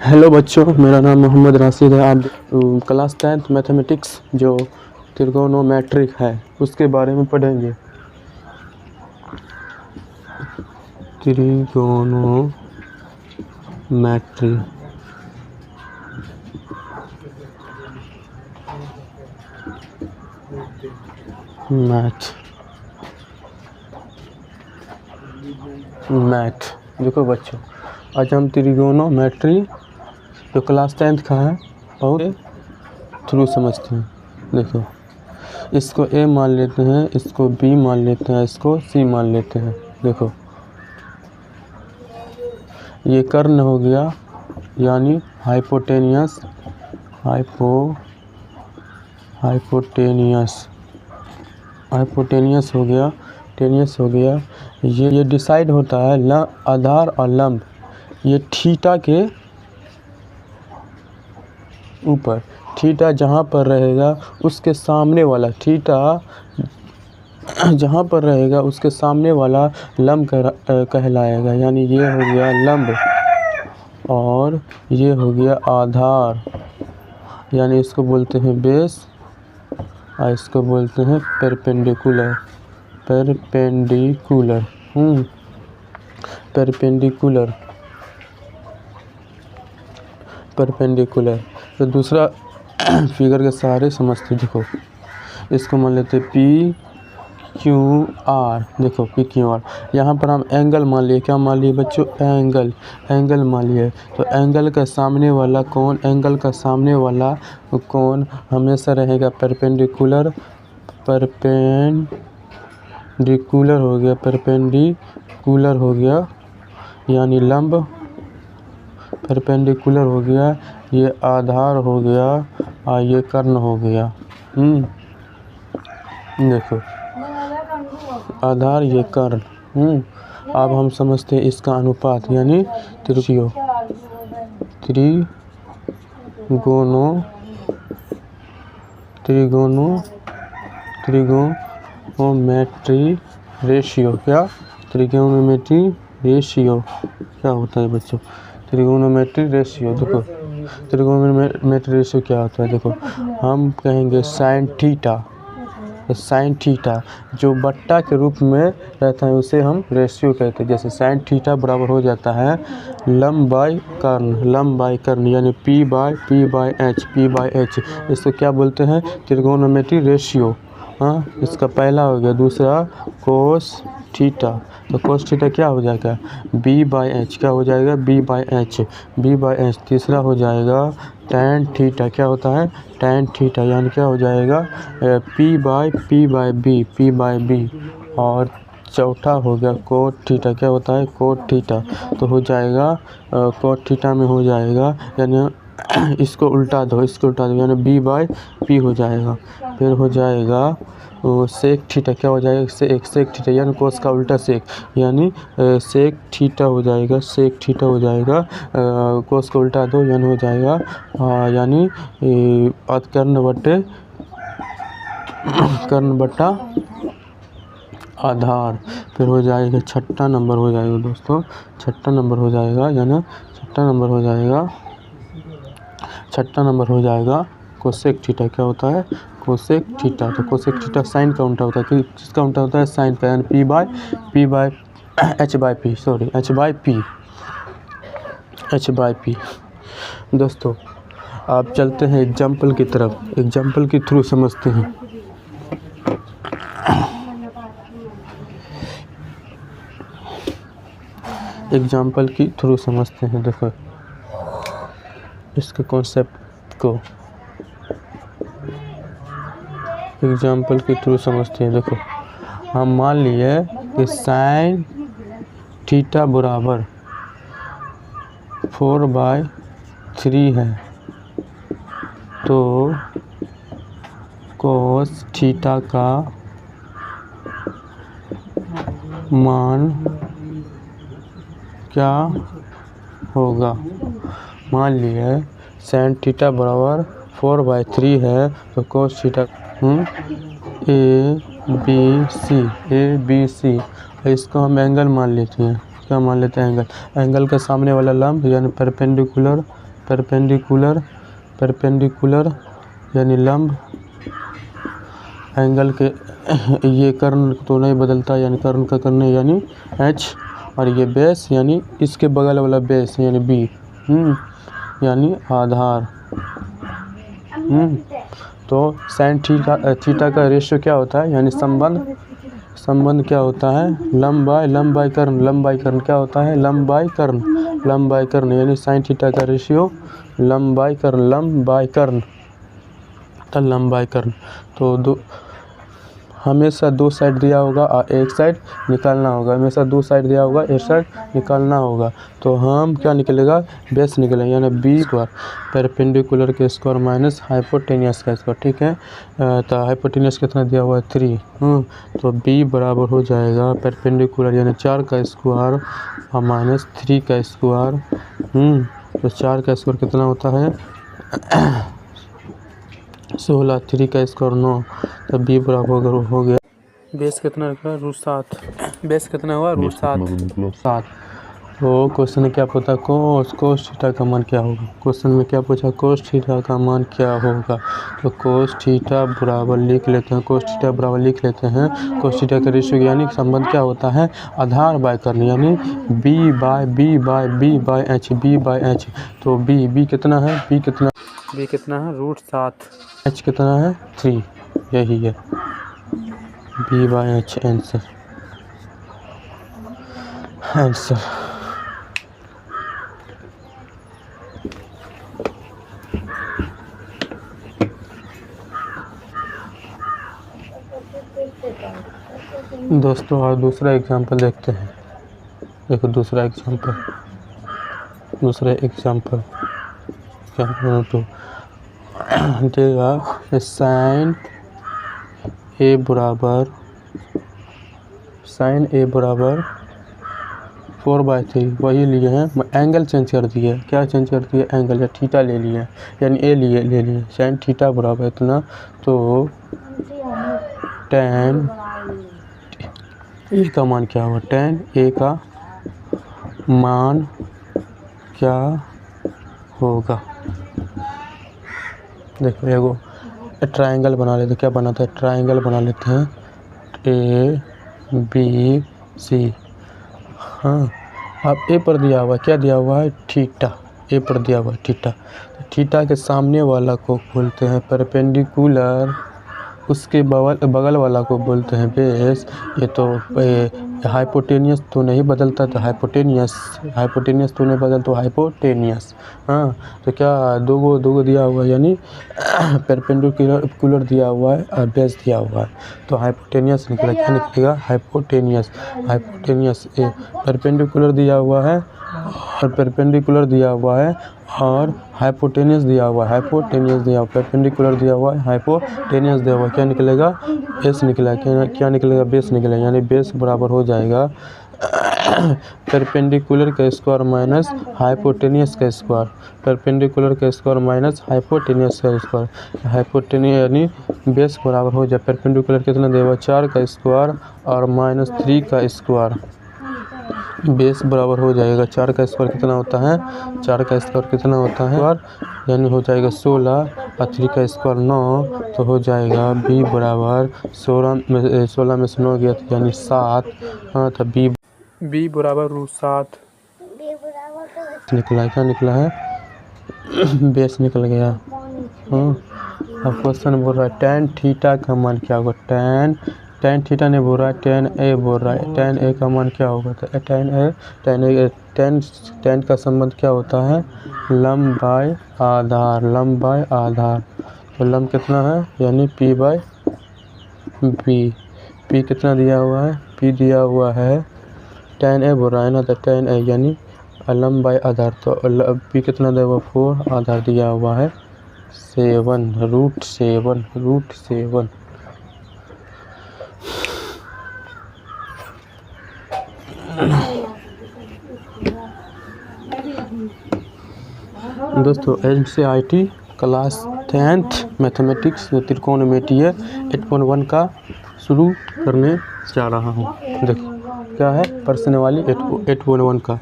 Hello बच्चों, मेरा नाम मोहम्मद राशिद है। आप क्लास 10th मैथमेटिक्स जो त्रिकोणोमेट्रिक है उसके बारे में पढ़ेंगे। त्रिकोणोमेट्री मैथ देखो बच्चों, आज हम त्रिकोणोमेट्री जो क्लास 10th का है और थ्रू समझते हैं। देखो, इसको ए मान लेते हैं, इसको बी मान लेते हैं, इसको सी मान लेते हैं। देखो, ये कर्ण हो गया यानी हाइपोटेनियस हो गया। ये डिसाइड होता है आधार और लंब, ये थीटा के ऊपर, थीटा जहाँ पर रहेगा उसके सामने वाला, थीटा जहाँ पर रहेगा उसके सामने वाला लंब कहलाएगा। यानी ये हो गया लंब और ये हो गया आधार, यानी इसको बोलते हैं बेस और इसको बोलते हैं परपेंडिकुलर। तो दूसरा फिगर के सहारे समझते। देखो, इसको मान लेते पी क्यू आर। देखो पी क्यू आर, यहाँ पर हम एंगल मान लिए। क्या मान लिए बच्चों? एंगल मान लिए। तो एंगल का सामने वाला कोण हमेशा रहेगा परपेंडिकुलर हो गया यानी लंब, परपेंडिकुलर हो गया, ये आधार हो गया और ये कर्ण हो गया। देखो, आधार ये कर्ण। अब हम समझते हैं इसका अनुपात, यानी त्रिगोनोमेट्री रेशियो। क्या त्रिगोनोमेट्री रेशियो क्या होता है बच्चों? त्रिगोनोमेट्री रेशियो। देखो, त्रिगोनोमेट्री रेशियो क्या होता है? देखो, हम कहेंगे साइन थीटा जो बट्टा के रूप में रहता है उसे हम रेशियो कहते हैं। जैसे साइन थीटा बराबर हो जाता है लंब बाई कर्ण यानी P बाई H। इसको क्या बोलते हैं? त्रिगोनोमेट्री रेशियो। हाँ, इसका पहला हो गया। दूसरा कोस थीटा, तो कोस थीटा क्या हो जाएगा? B by H। क्या हो जाएगा? B by H। तीसरा हो जाएगा टैन थीटा। क्या होता है? टैन थीटा, यानी क्या हो जाएगा? P by B। और चौथा हो गया कोट थीटा। क्या होता है? Cot theta. तो हो जाएगा कोट थीटा में हो जाएगा, यानी इसको उल्टा दो यानी B बाई P हो जाएगा। फिर हो जाएगा सेक थीटा। क्या हो जाएगा? सेक थीटा यानी कोस का उल्टा सेक, यानी सेक थीटा हो जाएगा। कोस का उल्टा दो यानी हो जाएगा यानी कर्ण बट्टा आधार। फिर हो जाएगा छठा नंबर हो जाएगा दोस्तों, छठा नंबर हो जाएगा कोसेक थीटा। क्या होता है? Cosec theta. तो कोसेक थीटा साइन का उल्टा होता है। किसका उल्टा होता है? साइन का, यानी H बाई P। दोस्तों, आप चलते हैं एग्जाम्पल की तरफ, एग्जाम्पल के थ्रू समझते हैं। देखो, इसके कॉन्सेप्ट को एग्जाम्पल के थ्रू समझते हैं। देखो, हम मान लिए कि साइन थीटा बराबर 4/3 है, तो कोस थीटा का मान क्या होगा? मान लिए साइन थीटा बराबर 4/3 है, तो कोस थीटा ABC। इसको हम एंगल मान लेते हैं। क्या मान लेते हैं? एंगल के सामने वाला लंब यानी परपेंडिकुलर परपेंडिकुलर यानी लंब, एंगल के ये कर्ण तो नहीं बदलता यानी कर्ण का कर्ण यानी एच, और ये बेस यानी इसके बगल वाला बेस यानी बी, यानी आधार। तो साइन थीटा का रेशियो क्या होता है यानी संबंध क्या होता है, लंब बाई कर्ण क्या होता है, लंब बाई कर्ण यानी साइन थीटा का रेशियो लंब बाई कर्ण तो हमेशा दो साइड दिया होगा और एक साइड निकालना होगा, हमेशा दो साइड दिया होगा एक साइड निकालना होगा। तो हम क्या निकलेगा, बेस निकलेगा यानी बी स्क्वायर, परपेंडिकुलर के स्क्वायर माइनस हाइपोटेनियस का स्क्वायर। ठीक है, तो हाइपोटेनियस कितना दिया हुआ है 3, तो बी बराबर हो जाएगा परपेंडिकुलर यानी 4 का स्क्वायर और माइनस 3 का स्क्वायर। तो 4 का स्क्वायर कितना होता है 16, 3 का स्क्वायर 9, तो बी बराबर हो गया बेस कितना रखा √7, बेस कितना हुआ √7। तो क्वेश्चन में क्या पूछा, कोस थीटा का मान क्या होगा, क्वेश्चन में क्या पूछा, कोस थीटा का मान क्या होगा। तो कोस थीटा बराबर लिख लेते हैं, कोस थीटा का रेशियो यानी संबंध क्या होता है, आधार बाय कर्ण यानी बी बाय एच। तो बी कितना है, बी कितना है √7, एच कितना है 3, यही है बी बाय एच आंसर। दोस्तों और दूसरा एग्जांपल देखते हैं। देखो दूसरा एग्जांपल तो देगा साइन ए बराबर 4/3, वही लिए हैं, एंगल चेंज कर दिए, क्या चेंज कर दिए एंगल, या थीटा ले लिए यानी ए ले लिए साइन थीटा बराबर इतना, तो tan ए का मान क्या होगा, tan ए का मान क्या होगा। देखो एगो ट्रायंगल बना लेते, क्या बनाता है ट्रायंगल बना लेते हैं ABC। हाँ, अब ए पर दिया हुआ क्या दिया हुआ है थीटा, ए पर दिया हुआ है थीटा, तो थीटा के सामने वाला को बोलते हैं परपेंडिकुलर, उसके बगल वाला को बोलते हैं बेस। ये तो हाइपोटेनियस तो नहीं बदलता, तो हाइपोटेनियस तो नहीं बदलता, तो हाइपोटेनियस। हाँ, तो क्या दो दिया हुआ है यानी परपेंडिकुलर दिया हुआ है और बेस दिया हुआ है, तो हाइपोटेनियस निकला, क्या निकलेगा हाइपोटेनियस। परपेंडिकुलर दिया हुआ है और हाइपोटेनियस दिया हुआ है, परपेंडिकुलर दिया हुआ है, हाइपोटेनियस दिया हुआ है, क्या निकलेगा बेस निकला, क्या निकलेगा बेस निकलेगा, यानी बेस बराबर हो जाएगा परपेंडिकुलर का स्क्वायर माइनस हाइपोटेनियस का स्क्वायर, परपेंडिकुलर का स्क्वायर माइनस हाइपोटेनियस का स्क्वायर, हाइपोटेनियस यानी बेस बराबर हो जाए परपेंडिकुलर कितना देगा 4 का स्क्वायर और माइनस 3 का स्क्वायर, बेस बराबर हो जाएगा 4 का स्क्वायर कितना होता है, 4 का स्क्वायर कितना होता है यानी हो जाएगा 16 और 3 का स्क्वायर 9, तो हो जाएगा बी बराबर 16 में से 9 गया तो यानी 7। हाँ, तो बी बराबर √7 निकला, क्या निकला है बेस निकल गया। हाँ, अब क्वेश्चन बोल रहा है tan थीटा का मान क्या होगा, tan थीटा ने बोल रहा है tan ए बोल रहा है, tan ए का मान क्या होगा, तो tan का संबंध क्या होता है लंब बाय आधार, तो लंब कितना है यानी p बाय b, p कितना दिया हुआ है, p दिया हुआ है tan ए बोल रहा है ना, तो tan ए यानी लंब बाय आधार, तो p कितना दिया हुआ 4, आधार दिया हुआ है 7 √7। दोस्तों NCERT क्लास 10th मैथमेटिक्स त्रिकोणमिति 8.1 का शुरू करने जा रहा हूँ। देखो क्या है प्रश्न वाली 8.1 का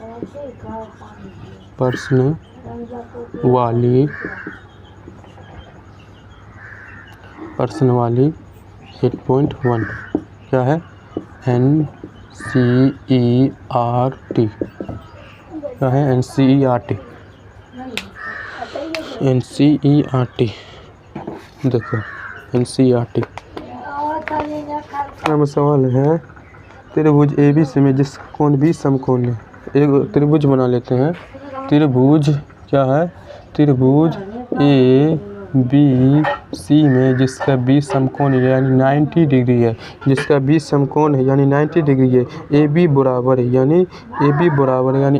प्रश्न वाली 8.1 क्या है NCERT क्या है NCERT देखो NCERT में सवाल है त्रिभुज ABC में जिस कोण भी समकोण है। एक त्रिभुज बना लेते हैं। त्रिभुज क्या है त्रिभुज ABC में जिसका B समकोण है यानी 90 डिग्री है, जिसका B समकोण है यानी 90 डिग्री है। AB बराबर है यानी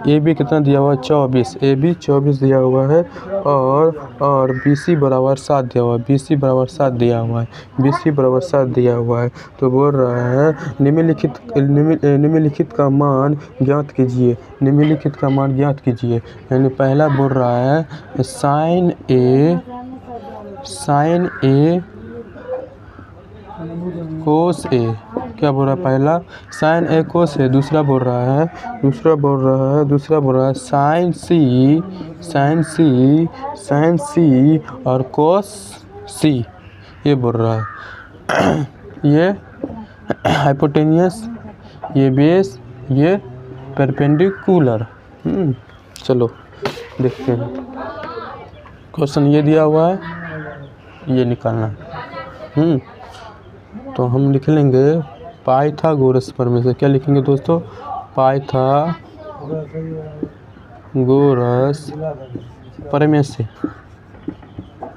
AB कितना दिया हुआ है 24, AB 24 दिया हुआ है और BC बराबर 7 दिया हुआ है, BC बराबर 7 दिया हुआ है, BC बराबर 7 दिया हुआ है। तो बोल रहा है निम्नलिखित का मान ज्ञात कीजिए, निम्नलिखित का मान ज्ञात कीजिए। यानी पहला बोल रहा है साइन ए कोस ए, क्या बोल रहा है पहला साइन ए कोस ए, दूसरा बोल रहा है साइन सी और कोस सी, ये बोल रहा है। ये हाइपोटेनियस, ये बेस, ये परपेंडिकुलर। चलो देखते हैं क्वेश्चन ये दिया हुआ है, ये निकालना है। तो हम लिख लेंगे पाइथागोरस प्रमेय से। क्या लिखेंगे दोस्तों पाइथागोरस प्रमेय से।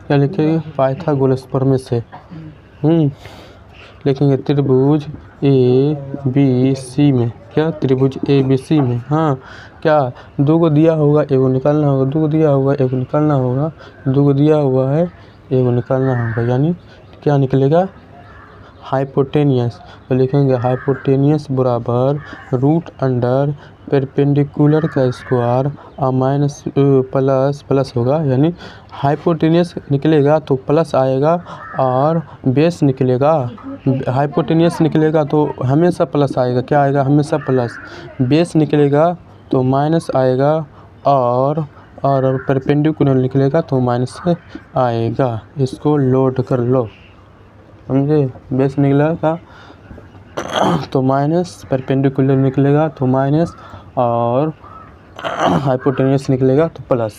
क्या लिखेंगे पाइथागोरस प्रमेय से लिखेंगे त्रिभुज ABC में। क्या त्रिभुज ABC में हाँ क्या दो को दिया होगा एगो निकालना होगा, दो को दिया होगा एगो निकालना होगा, दो को दिया हुआ है एगो निकालना होगा, यानी क्या निकलेगा हाइपोटेनियस। तो लिखेंगे हाइपोटेनियस बराबर रूट अंडर परपेंडिकुलर का स्क्वायर और माइनस प्लस होगा, यानी हाइपोटेनियस निकलेगा तो प्लस आएगा और बेस निकलेगा, हाइपोटेनियस निकलेगा तो हमेशा प्लस आएगा, क्या आएगा हमेशा प्लस, बेस निकलेगा तो माइनस आएगा और परपेंडिकुलर निकलेगा तो माइनस आएगा। इसको लोड कर लो, समझे। बेस निकलेगा तो माइनस, परपेंडिकुलर निकलेगा तो माइनस और हाइपोटेनियस निकलेगा तो प्लस।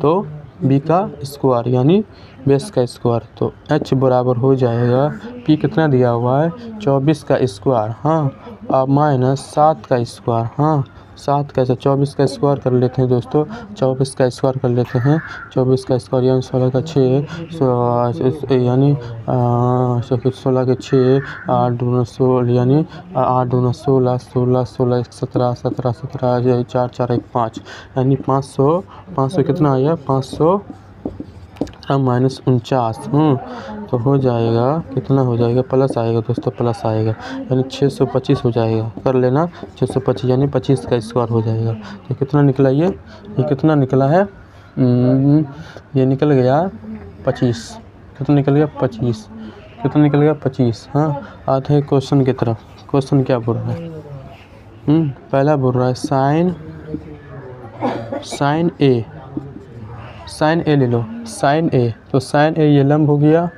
तो बी का स्क्वायर यानी बेस का स्क्वायर, तो H बराबर हो जाएगा P कितना दिया हुआ है 24 का स्क्वायर हाँ और माइनस 7 का स्क्वायर हाँ 7 कैसे 24 का स्क्वायर कर लेते हैं दोस्तों, 24 का स्क्वायर कर लेते हैं, 24 का स्क्वायर यानी 16 का 6 यानी 16 के 6 8 दूना 16 यानी 8 दूना 16 16 16 17 17 17 4 4 1 5 यानी 500 कितना आया 500 माइनस 49 तो हो जाएगा कितना हो जाएगा प्लस आएगा दोस्तों, प्लस आएगा यानी 625 हो जाएगा। कर लेना 625 यानी 25 का स्क्वायर हो जाएगा। तो कितना निकला ये कितना निकला है ये निकल गया 25। कितना निकल गया 25, कितना निकल गया 25 हाँ। आते हैं क्वेश्चन की तरफ। क्वेश्चन क्या बोल रहा है पहला बोल रहा है साइन ए ले लो, साइन ए तो साइन ए ये लंब हो गया,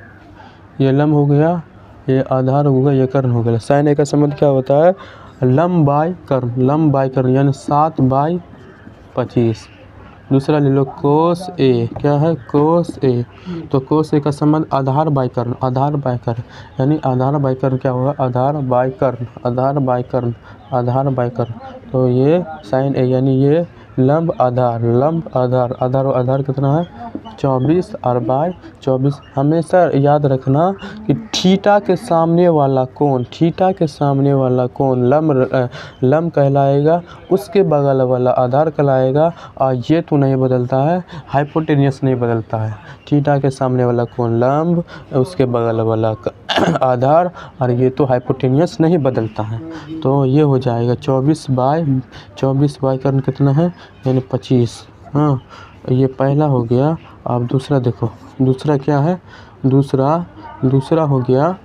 ये लंब हो गया, ये आधार होगा, ये कर्ण हो गया। साइन ए का संबंध क्या होता है लंब बाय कर्ण यानी 7/25। दूसरा ले लो कोस ए, क्या है कोस ए, तो कोस ए का संबंध आधार बाय कर्ण यानी आधार बाय कर्ण क्या होगा आधार बाय कर्ण। तो ये साइन ए यानी ये लंब आधार कितना है 24 और बाय 24। हमेशा याद रखना कि थीटा के सामने वाला कोण लंब कहलाएगा, उसके बगल वाला आधार कहलाएगा और ये तो नहीं बदलता है, हाइपोटेनियस नहीं बदलता है। थीटा के सामने वाला कोण लंब, उसके बगल वाला आधार और ये तो हाइपोटेनियस नहीं बदलता है। तो ये हो जाएगा 24 बाय कर्ण कितना है यानी 25 हाँ। ये पहला हो गया। अब दूसरा देखो, दूसरा क्या है दूसरा हो गया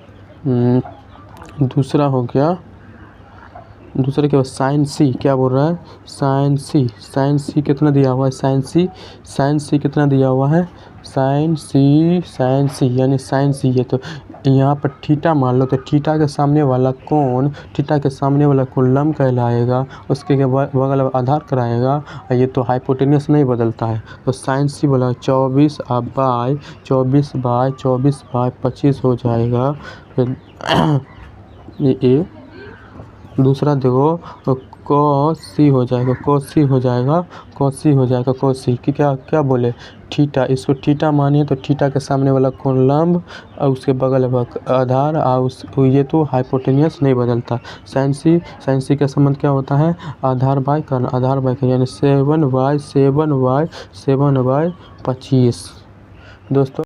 दूसरे के बाद साइन सी क्या बोल रहा है, साइन सी कितना दिया हुआ है, साइन सी कितना दिया हुआ है, साइन सी यानी साइन सी है। तो यहाँ पर थीटा मान लो, तो थीटा के सामने वाला कोण लंब कहलाएगा, उसके बगल में आधार कराएगा। और ये तो हाइपोटेन्यूस नहीं बदलता है, तो साइन सी बोला 24 बाय 25 हो जाएगा। फिर ये दूसरा देखो cos सी हो जाएगा, cos सी कि क्या बोले थीटा, इसको थीटा मानिए तो थीटा के सामने वाला कोण लंब और उसके बगल आधार और ये तो हाइपोटेनियस नहीं बदलता। साइन सी का संबंध क्या होता है, आधार बाय कर्ण यानी 7/25 दोस्तों।